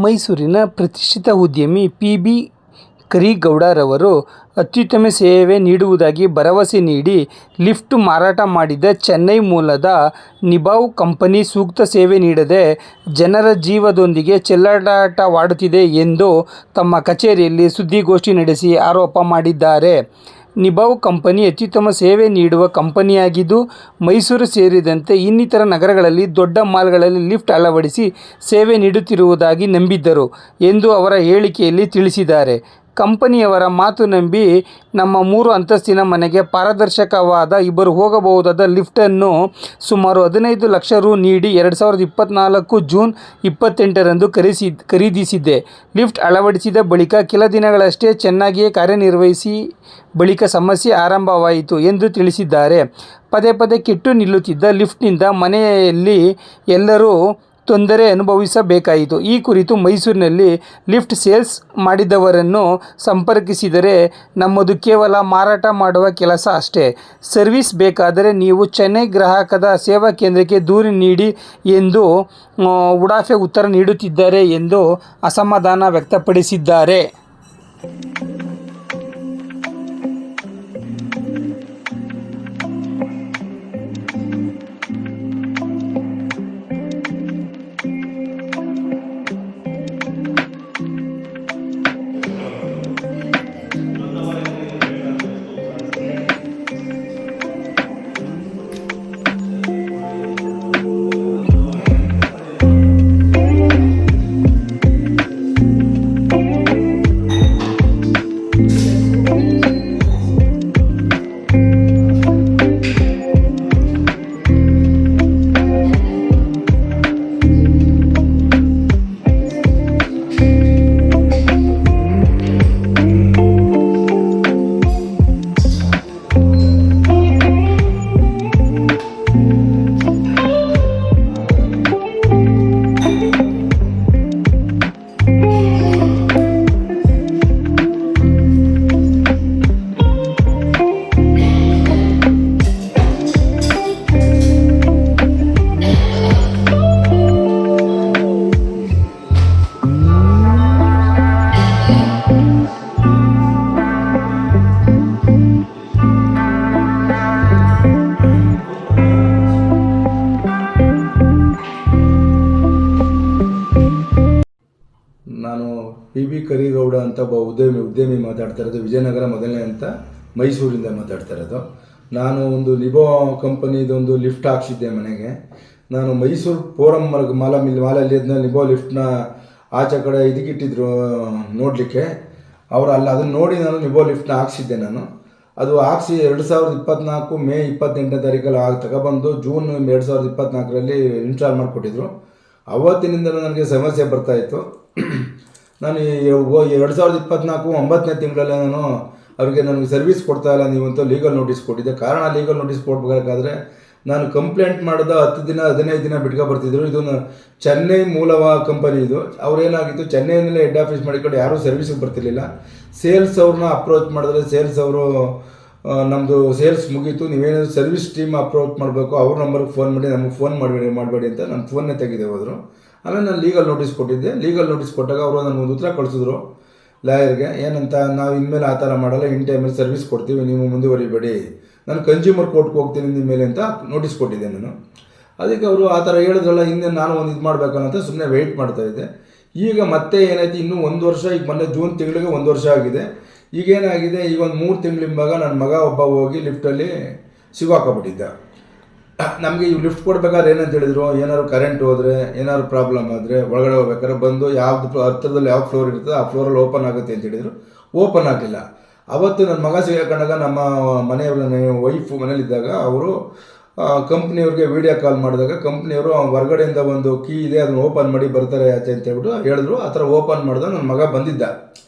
ಮೈಸೂರಿನ ಪ್ರತಿಷ್ಠಿತ ಉದ್ಯಮಿ ಪಿ.ಬಿ. ಕರೀಗೌಡರವರು ಅತ್ಯುತ್ತಮ ಸೇವೆ ನೀಡುವುದಾಗಿ ಭರವಸೆ ನೀಡಿ ಲಿಫ್ಟ್ ಮಾರಾಟ ಮಾಡಿದ ಚೆನ್ನೈ ಮೂಲದ ನಿಭಾವ್ ಕಂಪನಿ ಸೂಕ್ತ ಸೇವೆ ನೀಡದೆ ಜನರ ಜೀವದೊಂದಿಗೆ ಚೆಲ್ಲಾಟವಾಡುತ್ತಿದೆ ಎಂದು ತಮ್ಮ ಕಚೇರಿಯಲ್ಲಿ ಸುದ್ದಿಗೋಷ್ಠಿ ನಡೆಸಿ ಆರೋಪ ಮಾಡಿದ್ದಾರೆ. ನಿಭಾವ್ ಕಂಪನಿ ಅತ್ಯುತ್ತಮ ಸೇವೆ ನೀಡುವ ಕಂಪನಿಯಾಗಿದ್ದು, ಮೈಸೂರು ಸೇರಿದಂತೆ ಇನ್ನಿತರ ನಗರಗಳಲ್ಲಿ ದೊಡ್ಡ ಮಾಲ್ಗಳಲ್ಲಿ ಲಿಫ್ಟ್ ಅಳವಡಿಸಿ ಸೇವೆ ನೀಡುತ್ತಿರುವುದಾಗಿ ನಂಬಿದ್ದರು ಎಂದು ಅವರ ಹೇಳಿಕೆಯಲ್ಲಿ ತಿಳಿಸಿದ್ದಾರೆ. ಕಂಪನಿಯವರ ಮಾತು ನಂಬಿ ನಮ್ಮ 3 ಅಂತಸ್ತಿನ ಮನೆಗೆ ಪಾರದರ್ಶಕವಾದ ಇಬ್ಬರು ಹೋಗಬಹುದಾದ ಲಿಫ್ಟನ್ನು ಸುಮಾರು 15 ಲಕ್ಷ ರು ನೀಡಿ 2024 ಜೂನ್ 28ರಂದು ಖರೀದಿಸಿದ್ದೆ. ಲಿಫ್ಟ್ ಅಳವಡಿಸಿದ ಬಳಿಕ ಕೆಲ ದಿನಗಳಷ್ಟೇ ಚೆನ್ನಾಗಿಯೇ ಕಾರ್ಯನಿರ್ವಹಿಸಿ ಬಳಿಕ ಸಮಸ್ಯೆ ಆರಂಭವಾಯಿತು ಎಂದು ತಿಳಿಸಿದ್ದಾರೆ. ಪದೇ ಪದೇ ಕೆಟ್ಟು ನಿಲ್ಲುತ್ತಿದ್ದ ಲಿಫ್ಟ್ನಿಂದ ಮನೆಯಲ್ಲಿ ಎಲ್ಲರೂ ತೊಂದರೆ ಅನುಭವಿಸಬೇಕಾಯಿತು. ಈ ಕುರಿತು ಮೈಸೂರಿನಲ್ಲಿ ಲಿಫ್ಟ್ ಸೇಲ್ಸ್ ಮಾಡಿದವರನ್ನು ಸಂಪರ್ಕಿಸಿದರೆ, ನಮ್ಮದು ಕೇವಲ ಮಾರಾಟ ಮಾಡುವ ಕೆಲಸ ಅಷ್ಟೇ, ಸರ್ವಿಸ್ ಬೇಕಾದರೆ ನೀವು ಚೆನ್ನೈ ಗ್ರಾಹಕರ ಸೇವಾ ಕೇಂದ್ರಕ್ಕೆ ದೂರು ನೀಡಿ ಎಂದು ಉಡಾಫೆ ಉತ್ತರ ನೀಡುತ್ತಿದ್ದಾರೆ ಎಂದು ಅಸಮಾಧಾನ ವ್ಯಕ್ತಪಡಿಸಿದ್ದಾರೆ. ನಾನು ಪಿ.ಬಿ. ಕರೀಗೌಡ ಅಂತ ಒಬ್ಬ ಉದ್ಯಮಿ ಮಾತಾಡ್ತಾ ಇರೋದು. ವಿಜಯನಗರ ಮೊದಲನೇ ಅಂತ ಮೈಸೂರಿಂದ ಮಾತಾಡ್ತಾ ಇರೋದು. ನಾನು ಒಂದು ನಿಭೋ ಕಂಪನಿದೊಂದು ಲಿಫ್ಟ್ ಹಾಕ್ಸಿದ್ದೆ ಮನೆಗೆ. ನಾನು ಮೈಸೂರು ಫೋರಮ್ ಮಾಲಲ್ಲಿ ಅದನ್ನ ನಿಭೋ ಲಿಫ್ಟ್ನ ಆಚೆ ಕಡೆ ಇದಕ್ಕಿಟ್ಟಿದ್ರು ನೋಡಲಿಕ್ಕೆ. ಅವರು ಅಲ್ಲ ಅದನ್ನು ನೋಡಿ ನಾನು ನಿಭೋ ಲಿಫ್ಟ್ನ ಹಾಕ್ಸಿದ್ದೆ. ನಾನು ಅದು ಹಾಕ್ಸಿ 2024 ಮೇ 28ನೇ ತಾರೀಕಲ್ಲಿ ತಗೊಬಂದು ಜೂನ್ 2024ರಲ್ಲಿ ಇನ್ಸ್ಟಾಲ್ ಮಾಡಿಕೊಟ್ಟಿದ್ರು. ಅವತ್ತಿನಿಂದ ನನಗೆ ಸಮಸ್ಯೆ ಬರ್ತಾಯಿತ್ತು. ನಾನು 2024 9ನೇ ತಿಂಗಳಲ್ಲಿ ನಾನು ಅವರಿಗೆ ನನಗೆ ಸರ್ವಿಸ್ ಕೊಡ್ತಾ ಇಲ್ಲ ನೀವಂತೂ ಲೀಗಲ್ ನೋಟಿಸ್ ಕೊಟ್ಟಿದ್ದೆ. ಕಾರಣ ಲೀಗಲ್ ನೋಟಿಸ್ ಕೊಡಬೇಕಾದ್ರೆ ನಾನು ಕಂಪ್ಲೇಂಟ್ ಮಾಡಿದ 10 ದಿನ 15 ದಿನ ಬಿಟ್ಕೊಬರ್ತಿದ್ರು. ಇದು ಚೆನ್ನೈ ಮೂಲವ ಕಂಪನಿ ಇದು. ಅವ್ರೇನಾಗಿತ್ತು, ಚೆನ್ನೈನಲ್ಲೇ ಹೆಡ್ ಆಫೀಸ್ ಮಾಡಿಕೊಂಡು ಯಾರೂ ಸರ್ವಿಸಿಗೆ ಬರ್ತಿರ್ಲಿಲ್ಲ. ಸೇಲ್ಸ್ ಅವ್ರನ್ನ ಅಪ್ರೋಚ್ ಮಾಡಿದ್ರೆ ಸೇಲ್ಸ್ ಅವರು ನಮ್ಮದು ಸೇಲ್ಸ್ ಮುಗೀತು, ನೀವೇನಾದರೂ ಸರ್ವಿಸ್ ಟೀಮ್ ಅಪ್ರೋಚ್ ಮಾಡಬೇಕು, ಅವ್ರ ನಂಬರ್ಗೆ ಫೋನ್ ಮಾಡಿ ನಮಗೆ ಫೋನ್ ಮಾಡಬೇಡಿ ಅಂತ ನನ್ನ ಫೋನ್ನೇ ತೆಗೆದೆ ಹೋದರು. ಆಮೇಲೆ ನಾನು ಲೀಗಲ್ ನೋಟಿಸ್ ಕೊಟ್ಟಿದ್ದೆ. ಲೀಗಲ್ ನೋಟಿಸ್ ಕೊಟ್ಟಾಗ ಅವರು ನನಗೊಂದು ಉತ್ತರ ಕಳಿಸಿದ್ರು ಲಾಯರ್ಗೆ. ಏನಂತ, ನಾವು ಇನ್ಮೇಲೆ ಆ ಥರ ಮಾಡಲ್ಲ, ಇನ್ ಟೈಮಲ್ಲಿ ಸರ್ವಿಸ್ ಕೊಡ್ತೀವಿ, ನೀವು ಮುಂದುವರಿಬೇಡಿ, ನಾನು ಕನ್ಸ್ಯೂಮರ್ ಕೋರ್ಟ್ಗೆ ಹೋಗ್ತೀನಿ ನಿಮ್ಮ ಮೇಲೆ ಅಂತ ನೋಟಿಸ್ ಕೊಟ್ಟಿದ್ದೆ ನಾನು. ಅದಕ್ಕೆ ಅವರು ಆ ಥರ ಹೇಳಿದ್ರಲ್ಲ, ಹಿಂದೆ ನಾನು ಒಂದು ಇದು ಮಾಡಬೇಕನ್ನಂತ ಸುಮ್ಮನೆ ವೆಯ್ಟ್ ಮಾಡ್ತಾಯಿದ್ದೆ. ಈಗ ಮತ್ತೆ ಏನಾಯ್ತು, ಇನ್ನೂ 1 ವರ್ಷ, ಈಗ ಮೊನ್ನೆ ಜೂನ್ ತಿಂಗಳಿಗೆ 1 ವರ್ಷ ಆಗಿದೆ. ಈಗೇನಾಗಿದೆ, ಈಗ ಒಂದು 3 ತಿಂಗಳಿಂಬಾಗ ನನ್ನ ಮಗ ಒಬ್ಬ ಹೋಗಿ ಲಿಫ್ಟಲ್ಲಿ ಸಿಗಾಕೊಂಡ್ಬಿಟ್ಟಿದ್ದ. ನಮಗೆ ಈ ಲಿಫ್ಟ್ ಕೊಡ್ಬೇಕಾದ್ರೆ ಏನಂತ ಹೇಳಿದ್ರು, ಏನಾದ್ರು ಕರೆಂಟ್ ಹೋದರೆ, ಏನಾದ್ರು ಪ್ರಾಬ್ಲಮ್ ಆದರೆ ಒಳಗಡೆ ಹೋಗ್ಬೇಕಾದ್ರೆ ಬಂದು ಯಾವ್ದು ಹತ್ತಿರದಲ್ಲಿ ಯಾವ ಫ್ಲೋರ್ ಇರ್ತದೆ ಆ ಫ್ಲೋರಲ್ಲಿ ಓಪನ್ ಆಗುತ್ತೆ ಅಂತ ಹೇಳಿದರು. ಓಪನ್ ಆಗಲಿಲ್ಲ. ಅವತ್ತು ನನ್ನ ಮಗ ಸಿಗಾಕೊಂಡಾಗ ನಮ್ಮ ಮನೆಯವ್ರ ವೈಫು ಮನೇಲಿದ್ದಾಗ ಅವರು ಕಂಪ್ನಿಯವ್ರಿಗೆ ವಿಡಿಯೋ ಕಾಲ್ ಮಾಡಿದಾಗ ಕಂಪ್ನಿಯವರು ಹೊರಗಡೆಯಿಂದ ಒಂದು ಕೀ ಇದೆ, ಅದನ್ನು ಓಪನ್ ಮಾಡಿ ಬರ್ತಾರೆ ಆಚೆ ಅಂತ ಹೇಳ್ಬಿಟ್ಟು ಹೇಳಿದ್ರು. ಆ ಥರ ಓಪನ್ ಮಾಡಿದಾಗ ನನ್ನ ಮಗ ಬಂದಿದ್ದ.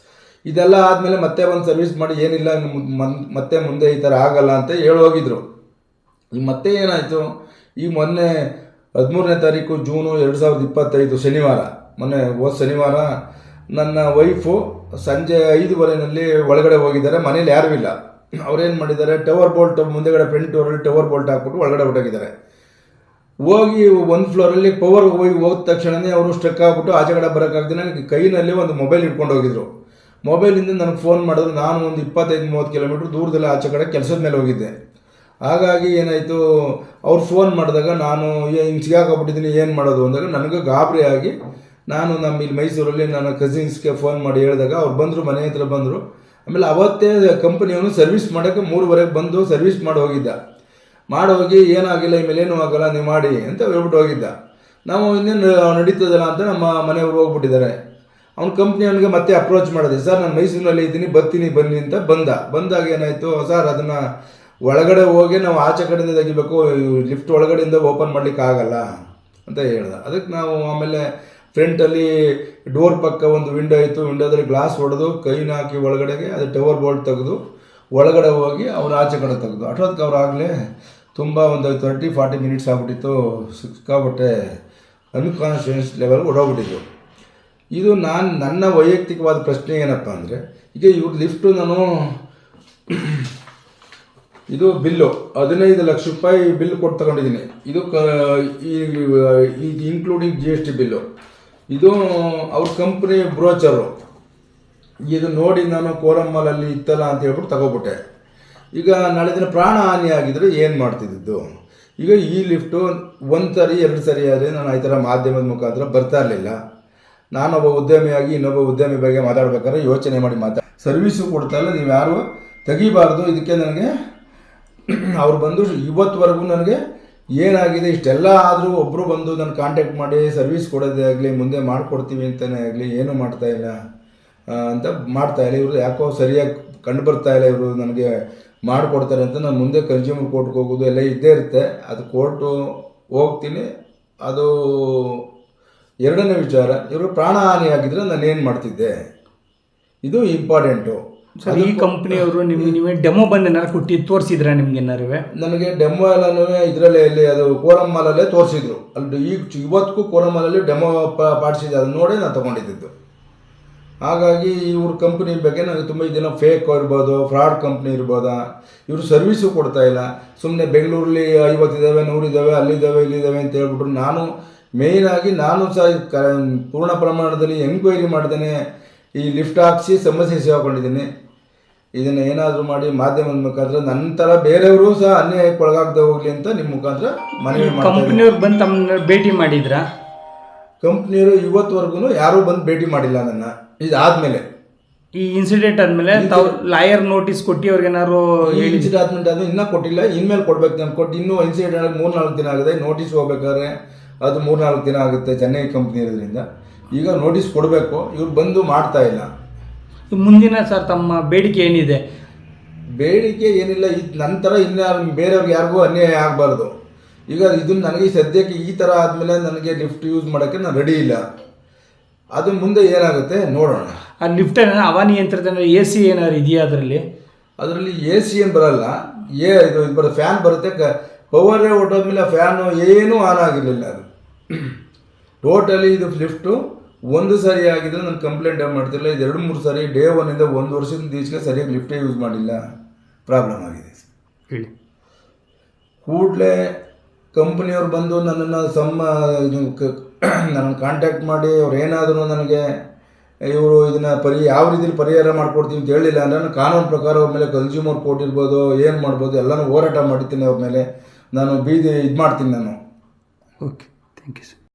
ಇದೆಲ್ಲ ಆದಮೇಲೆ ಮತ್ತೆ ಒಂದು ಸರ್ವಿಸ್ ಮಾಡಿ ಏನಿಲ್ಲ ಮತ್ತೆ ಮುಂದೆ ಈ ಥರ ಆಗಲ್ಲ ಅಂತ ಹೋಗಿದ್ರು. ಈಗ ಮತ್ತೆ ಏನಾಯಿತು, ಈ ಮೊನ್ನೆ 13ನೇ ತಾರೀಕು ಜೂನು 2025 ಶನಿವಾರ, ಮೊನ್ನೆ ಹೋದ ಶನಿವಾರ ನನ್ನ ವೈಫು ಸಂಜೆ 5:15ನಲ್ಲಿ ಒಳಗಡೆ ಹೋಗಿದ್ದಾರೆ. ಮನೇಲಿ ಯಾರೂ ಇಲ್ಲ. ಅವ್ರೇನು ಮಾಡಿದ್ದಾರೆ, ಟವರ್ ಬೋಲ್ಟ್ ಮುಂದೆಗಡೆ ಫ್ರಂಟ್ ಡೋರಲ್ಲಿ ಟವರ್ ಬೋಲ್ಟ್ ಹಾಕ್ಬಿಟ್ಟು ಒಳಗಡೆ ಹೊರಟೋಗಿದ್ದಾರೆ. ಹೋಗಿ ಒಂದು ಫ್ಲೋರಲ್ಲಿ ಪವರ್ ಹೋದ ತಕ್ಷಣವೇ ಅವರು ಸ್ಟ್ರಕ್ ಆಗ್ಬಿಟ್ಟು ಆಚೆ ಕಡೆ ಬರೋಕ್ಕಾಗ್ದೆ ನನಗೆ ಕೈನಲ್ಲಿ ಒಂದು ಮೊಬೈಲ್ ಇಟ್ಕೊಂಡು ಹೋಗಿದ್ರು. ಮೊಬೈಲಿಂದ ನನಗೆ ಫೋನ್ ಮಾಡಿದ್ರು. ನಾನು ಒಂದು 25-30 ಕಿಲೋಮೀಟ್ರ್ ದೂರದಲ್ಲಿ ಆಚೆ ಕಡೆ ಕೆಲಸದ ಮೇಲೆ ಹೋಗಿದ್ದೆ. ಹಾಗಾಗಿ ಏನಾಯಿತು, ಅವ್ರು ಫೋನ್ ಮಾಡಿದಾಗ ನಾನು ಹಿಂಗೆ ಸಿಗಾಕೊಬಿಟ್ಟಿದ್ದೀನಿ, ಏನು ಮಾಡೋದು ಅಂದಾಗ ನನಗೆ ಗಾಬರಿ ಆಗಿ ನಾನು ನಮ್ಮ ಇಲ್ಲಿ ಮೈಸೂರಲ್ಲಿ ನನ್ನ ಕಸಿನ್ಸ್ಗೆ ಫೋನ್ ಮಾಡಿ ಹೇಳಿದಾಗ ಅವ್ರು ಬಂದರು, ಮನೆ ಹತ್ರ ಬಂದರು. ಆಮೇಲೆ ಅವತ್ತೇ ಕಂಪನಿಯವನು ಸರ್ವಿಸ್ ಮಾಡೋಕ್ಕೆ 3:30 ಬಂದು ಸರ್ವಿಸ್ ಮಾಡಿ ಹೋಗಿದ್ದ. ಹೋಗಿ ಏನಾಗಿಲ್ಲ, ಇಮೇಲೆ ಏನೂ ಆಗೋಲ್ಲ, ನೀವು ಮಾಡಿ ಅಂತ ಹೇಳ್ಬಿಟ್ಟು ಹೋಗಿದ್ದ. ನಾವು ಇನ್ನೇನು ನಡೀತದಲ್ಲ ಅಂತ ನಮ್ಮ ಮನೆಯವ್ರು ಹೋಗ್ಬಿಟ್ಟಿದ್ದಾರೆ. ಅವ್ನ ಕಂಪ್ನಿಯವನಿಗೆ ಮತ್ತೆ ಅಪ್ರೋಚ್ ಮಾಡಿದೆ, ಸರ್ ನಾನು ಮೈಸೂರಿನಲ್ಲಿ ಇದ್ದೀನಿ, ಬರ್ತೀನಿ ಬನ್ನಿ ಅಂತ ಬಂದಾಗ ಏನಾಯಿತು, ಸರ್ ಅದನ್ನು ಒಳಗಡೆ ಹೋಗಿ ನಾವು ಆಚೆ ಕಡೆಯಿಂದ ತೆಗಿಬೇಕು, ಲಿಫ್ಟ್ ಒಳಗಡೆಯಿಂದ ಓಪನ್ ಮಾಡಲಿಕ್ಕೆ ಆಗಲ್ಲ ಅಂತ ಹೇಳ್ದೆ. ಅದಕ್ಕೆ ನಾವು ಆಮೇಲೆ ಫ್ರಂಟಲ್ಲಿ ಡೋರ್ ಪಕ್ಕ ಒಂದು ವಿಂಡೋ ಇತ್ತು, ವಿಂಡೋದಲ್ಲಿ ಗ್ಲಾಸ್ ಹೊಡೆದು ಕೈನ ಹಾಕಿ ಒಳಗಡೆಗೆ ಅದು ಟವರ್ ಬೋಲ್ಟ್ ತೆಗೆದು ಒಳಗಡೆ ಹೋಗಿ ಅವ್ರು ಆಚೆ ಕಡೆ ತೆಗೆದು ಅಷ್ಟೊತ್ತಿಗೆ ಅವ್ರು ಆಗಲೇ ತುಂಬ ಒಂದು 30-40 ಮಿನಿಟ್ಸ್ ಆಗ್ಬಿಟ್ಟಿತ್ತು. ಸಿಕ್ಕಾಬಟ್ಟೆ ಅನ್ಕಾನ್ಷಿಯಸ್ ಲೆವೆಲ್ ಹೊಡೋಗ್ಬಿಟ್ಟಿದ್ದು. ಇದು ನನ್ನ ವೈಯಕ್ತಿಕವಾದ ಪ್ರಶ್ನೆ ಏನಪ್ಪ ಅಂದರೆ, ಈಗ ಇವ್ರ ಲಿಫ್ಟು ನಾನು ಇದು ಬಿಲ್ಲು 15 ಲಕ್ಷ ರೂಪಾಯಿ ಬಿಲ್ ಕೊಟ್ಟು ತಗೊಂಡಿದ್ದೀನಿ. ಇದು ಇನ್ಕ್ಲೂಡಿಂಗ್ GST ಬಿಲ್ಲು. ಇದು ಅವ್ರ ಕಂಪ್ನಿ ಬ್ರೋಚರು. ಇದು ನೋಡಿ ನಾನು ಕೋರಮ್ ಮಾಲಲ್ಲಿ ಇತ್ತಲ್ಲ ಅಂತ ಹೇಳ್ಬಿಟ್ಟು ತಗೋಬಿಟ್ಟೆ. ಈಗ ನಾಳೆ ದಿನ ಪ್ರಾಣ ಹಾನಿ ಆಗಿದ್ರೆ ಏನು ಮಾಡ್ತಿದ್ದು? ಈಗ ಈ ಲಿಫ್ಟು 1 ಸರಿ 2 ಸರಿ ಆದರೆ ನಾನು ಈ ಥರ ಮಾಧ್ಯಮದ ಮುಖಾಂತರ ಬರ್ತಾ ಇರಲಿಲ್ಲ. ನಾನೊಬ್ಬ ಉದ್ಯಮಿಯಾಗಿ ಇನ್ನೊಬ್ಬ ಉದ್ಯಮಿ ಬಗ್ಗೆ ಮಾತಾಡ್ಬೇಕಾದ್ರೆ ಯೋಚನೆ ಮಾಡಿ ಸರ್ವಿಸು ಕೊಡ್ತಾ ಇಲ್ಲ, ನೀವು ಯಾರು ತೆಗಿಬಾರ್ದು. ಇದಕ್ಕೆ ನನಗೆ ಅವ್ರು ಬಂದು ಇವತ್ತುವರೆಗೂ ನನಗೆ ಏನಾಗಿದೆ ಇಷ್ಟೆಲ್ಲ ಆದರೂ ಒಬ್ಬರು ಬಂದು ನಾನು ಕಾಂಟ್ಯಾಕ್ಟ್ ಮಾಡಿ ಸರ್ವಿಸ್ ಕೊಡೋದೇ ಆಗಲಿ, ಮುಂದೆ ಮಾಡಿಕೊಡ್ತೀವಿ ಅಂತಲೇ ಆಗಲಿ ಏನೂ ಮಾಡ್ತಾಯಿಲ್ಲ ಅಂತ ಮಾಡ್ತಾಯಿಲ್ಲ. ಇವರು ಯಾಕೋ ಸರಿಯಾಗಿ ಕಂಡು ಬರ್ತಾಯಿಲ್ಲ, ಇವರು ನನಗೆ ಮಾಡಿಕೊಡ್ತಾರೆ ಅಂತ. ನಾನು ಮುಂದೆ ಕನ್ಸ್ಯೂಮರ್ ಕೋರ್ಟ್ಗೆ ಹೋಗೋದು ಎಲ್ಲ ಇದ್ದೇ ಇರುತ್ತೆ. ಅದು ಕೋರ್ಟು ಹೋಗ್ತೀನಿ. ಅದು ಎರಡನೇ ವಿಚಾರ, ಇವರು ಪ್ರಾಣಹಾನಿ ಆಗಿದ್ರೆ ನಾನು ಏನು ಮಾಡ್ತಿದ್ದೆ, ಇದು ಇಂಪಾರ್ಟೆಂಟು. ಸರ್, ಈ ಕಂಪ್ನಿಯವರು ನೀವೇ ಡೆಮೋ ಬಂದು ಏನಾರು ಕೊಟ್ಟು ತೋರಿಸಿದ್ರೆ ನಿಮ್ಗೆ ಏನಾರು? ನನಗೆ ಡೆಮೋ ಎಲ್ಲನೂ ಇದರಲ್ಲೇ ಇಲ್ಲಿ ಅದು ಕೋರಮ್ ಮಾಲಲ್ಲೇ ತೋರಿಸಿದ್ರು. ಅಲ್ಲಿ ಇವತ್ತಿಗೂ ಕೋರಮ್ ಮಾಲಲ್ಲಿ ಡೆಮೋ ಪಾಡಿಸಿದೆ, ಅದನ್ನು ನೋಡಿ ನಾನು ತೊಗೊಂಡಿದ್ದು. ಹಾಗಾಗಿ ಇವ್ರ ಕಂಪ್ನಿ ಬಗ್ಗೆ ನನಗೆ ತುಂಬ ಇದನ್ನು ಫೇಕ್ ಇರ್ಬೋದು, ಫ್ರಾಡ್ ಕಂಪ್ನಿ ಇರ್ಬೋದಾ, ಇವರು ಸರ್ವಿಸು ಕೊಡ್ತಾಯಿಲ್ಲ. ಸುಮ್ಮನೆ ಬೆಂಗಳೂರಲ್ಲಿ 50 ಇದ್ದಾವೆ, 100 ಇದ್ದಾವೆ, ಅಲ್ಲಿದ್ದಾವೆ, ಇಲ್ಲಿದ್ದಾವೆ ಅಂತ ಹೇಳ್ಬಿಟ್ರು. ನಾನು ಮೇಯ್ನಾಗಿ ಸಹ ಪೂರ್ಣ ಪ್ರಮಾಣದಲ್ಲಿ ಎನ್ಕ್ವೈರಿ ಮಾಡ್ದೇನೆ ಈ ಲಿಫ್ಟ್ ಹಾಕಿಸಿ ಸಮಸ್ಯೆ ಸೇರಿಕೊಂಡಿದ್ದೀನಿ. ಇದನ್ನು ಏನಾದರೂ ಮಾಡಿ ಮಾಧ್ಯಮದ ಮುಖಾಂತರ ನನ್ನ ಥರ ಬೇರೆಯವರು ಸಹ ಅನ್ಯಾಯಕ್ಕೆ ಒಳಗಾಗದೆ ಹೋಗಲಿ ಅಂತ ನಿಮ್ಮ ಮುಖಾಂತರ ಮನವಿ ಮಾಡಿ. ಕಂಪ್ನಿಯವ್ರು ಬಂದು ತಮ್ಮನ್ನ ಭೇಟಿ ಮಾಡಿದ್ರಾ? ಕಂಪ್ನಿಯವರು ಇವತ್ತುವರೆಗೂ ಯಾರೂ ಬಂದು ಭೇಟಿ ಮಾಡಿಲ್ಲ ನನ್ನ. ಇದಾದಮೇಲೆ ಈ ಇನ್ಸಿಡೆಂಟ್ ಆದಮೇಲೆ ತಾವು ಲಾಯರ್ ನೋಟಿಸ್ ಕೊಟ್ಟು ಅವ್ರಿಗೇನಾದ್ರು ಇನ್ಸಿಡೆಂಟ್ ಆದಮೇಲೆ ಇನ್ನೂ ಕೊಟ್ಟಿಲ್ಲ, ಇನ್ಮೇಲೆ ಕೊಡ್ಬೇಕು. ನಾನು ಕೊಟ್ಟು ಇನ್ನೂ ಇನ್ಸಿಡೆಂಟ್ 3-4 ದಿನ ಆಗಿದೆ. ನೋಟಿಸ್ ಹೋಗ್ಬೇಕಾದ್ರೆ ಅದು 3-4 ದಿನ ಆಗುತ್ತೆ, ಚೆನ್ನೈ ಕಂಪ್ನಿ ಇರೋದ್ರಿಂದ. ಈಗ ನೋಟಿಸ್ ಕೊಡಬೇಕು, ಇವ್ರು ಬಂದು ಮಾಡ್ತಾ ಇಲ್ಲ. ಮುಂದಿನ ಸರ್ ತಮ್ಮ ಬೇಡಿಕೆ ಏನಿದೆ? ಬೇಡಿಕೆ ಏನಿಲ್ಲ, ಇದು ನಂತರ ಇನ್ಯಾರು ಬೇರೆಯವ್ರಿಗೆ ಯಾರಿಗೂ ಅನ್ಯಾಯ ಆಗಬಾರ್ದು. ಈಗ ಇದನ್ನು ನನಗೆ ಸದ್ಯಕ್ಕೆ ಈ ಥರ ಆದಮೇಲೆ ನನಗೆ ಲಿಫ್ಟ್ ಯೂಸ್ ಮಾಡೋಕ್ಕೆ ನಾನು ರೆಡಿ ಇಲ್ಲ. ಅದು ಮುಂದೆ ಏನಾಗುತ್ತೆ ನೋಡೋಣ. ಆ ಲಿಫ್ಟ್ ಹವಾನಿಯಂತ್ರಿತ AC ಏನಾದ್ರು ಇದೆಯಾ ಅದರಲ್ಲಿ? ಅದರಲ್ಲಿ AC ಏನು ಬರಲ್ಲ, ಇದು ಬರುತ್ತೆ, ಫ್ಯಾನ್ ಬರುತ್ತೆ. ಪವರೇ ಹೊಟ್ಟೋದ್ಮೇಲೆ ಫ್ಯಾನು ಏನೂ ಆನ್ ಆಗಿರಲಿಲ್ಲ. ಅದು ಟೋಟಲಿ ಇದು ಲಿಫ್ಟು 1 ಸರಿ ಆಗಿದ್ರೆ ನಾನು ಕಂಪ್ಲೇಂಟ್ ಮಾಡ್ತಿರಲಿಲ್ಲ. ಇದು 2-3 ಸರಿ ಡೇ 1ಇಂದ 1 ವರ್ಷದಿಂದ ಈಚೆಗೆ ಸರಿಯಾಗಿ ಲಿಫ್ಟೇ ಯೂಸ್ ಮಾಡಿಲ್ಲ. ಪ್ರಾಬ್ಲಮ್ ಆಗಿದೆ ಹೇಳಿ. ಕೂಡಲೇ ಕಂಪ್ನಿಯವ್ರು ಬಂದು ನನ್ನನ್ನು ನನ್ನ ಕಾಂಟ್ಯಾಕ್ಟ್ ಮಾಡಿ ಅವ್ರು ಏನಾದರೂ ನನಗೆ ಇವರು ಇದನ್ನು ಯಾವ ರೀತಿಯಲ್ಲಿ ಪರಿಹಾರ ಮಾಡಿಕೊಡ್ತೀವಿ ಅಂತ ಹೇಳಿಲ್ಲ ಅಂದರೆ ನಾನು ಕಾನೂನು ಪ್ರಕಾರ ಅವ್ರ ಮೇಲೆ ಕನ್ಸ್ಯೂಮರ್ ಕೋರ್ಟ್ ಇರ್ಬೋದು, ಏನು ಮಾಡ್ಬೋದು ಎಲ್ಲನೂ ಹೋರಾಟ ಮಾಡಿದ್ದೀನಿ. ಅವ್ರ ಮೇಲೆ ನಾನು ಇದು ಮಾಡ್ತೀನಿ ನಾನು. Okay, thank you sir.